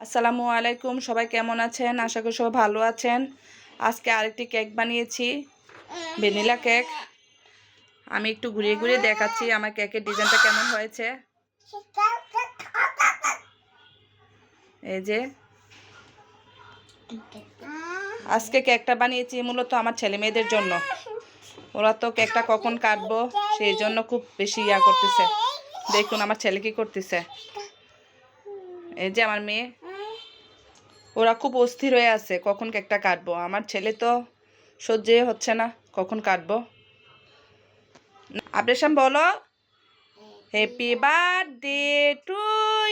আসসালামু আলাইকুম, সবাই কেমন আছেন? আশা করি সবাই ভালো আছেন। আজকে আরেকটি কেক বানিয়েছি, ভ্যানিলা কেক। আমি একটু ঘুরিয়ে ঘুরিয়ে দেখাচ্ছি আমার কেকের ডিজাইনটা কেমন হয়েছে। এই যে আজকে কেকটা বানিয়েছি মূলত আমার ছেলে মেয়েদের জন্য। ওরা তো কেকটা কখন কাটবো সেই জন্য খুব বেশি করতেছে। দেখুন আমার ছেলে কি করতেছে। এই যে আমার মেয়ে, ওরা খুব অস্থির হয়ে আছে কখন কেকটা কাটবো। আমার ছেলে তো সহ্যই হচ্ছে না কখন কাটবো। আব্রেশাম বলো, হ্যাপি বার্থডে টু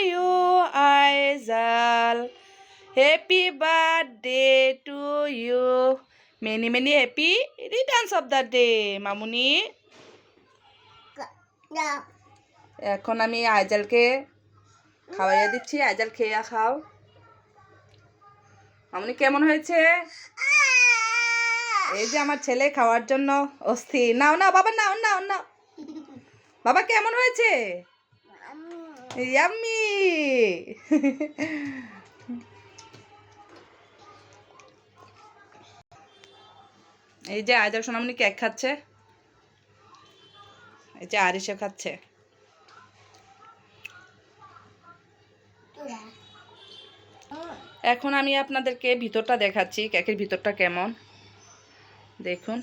ইউ আইজাল, happy birthday to you, many many happy returns of the day. মামুনি, এখন আমি আইজালকে খাওয়াইয়া দিচ্ছি। আইজাল খেয়ে খাও। মামুনি কেমন হয়েছে? এই যে আমার ছেলে খাওয়ার জন্য অস্থির। নাও নাও বাবা, নাও নাও নাও। বাবা কেমন হয়েছে? ইয়াম্মি। এই যে আইজাল সোনামণি কেক খাচ্ছে। এই যে আরিশা খাচ্ছে। এখন আমি আপনাদেরকে ভিতরটা দেখাচ্ছি, কেকের ভিতরটা কেমন। দেখুন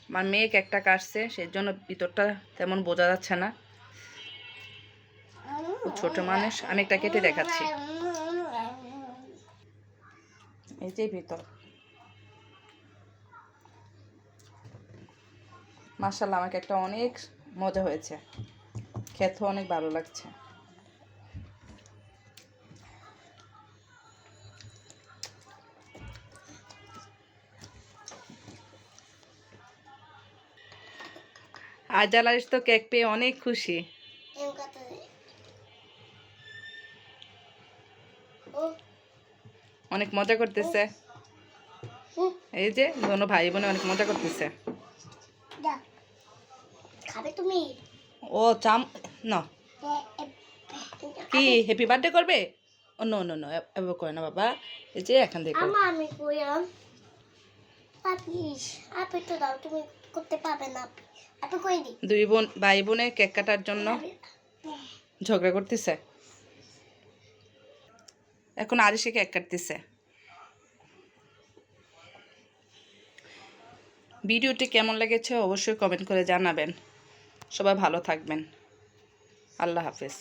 আমার মেয়ে কেকটা কাটছে, সেই জন্য ভিতরটা তেমন বোঝা যাচ্ছে না, ছোট মানুষ। আমি একটা কেটে দেখাচ্ছি। এই যে ভিতর, মাশাআল্লাহ আমার কেকটা অনেক মজা হয়েছে, খেতেও অনেক ভালো লাগছে। আইজাল আরিশ তো কেক পেয়ে অনেক খুশি। অনেক মজা করতেছে। এই যে দোনো ভাই বোনে অনেক মজা করতেছে। খাবে তুমি? ও চাম না, কি হ্যাপি বার্থডে করবে? ও নো নো নো, এভাবে করে না বাবা। এই যে এখান থেকে আমি কইলাম আপনি তো দাও, তুমি করতে পারবে না। আপনি কই দি দুই বোন ভাই বোনে কেক কাটার জন্য ঝগড়া করতেছে। এখন আরিশে কেক কাটতেছে। ভিডিওটি কেমন লেগেছে অবশ্যই কমেন্ট করে জানাবেন। সবাই ভালো থাকবেন। আল্লাহ হাফেজ।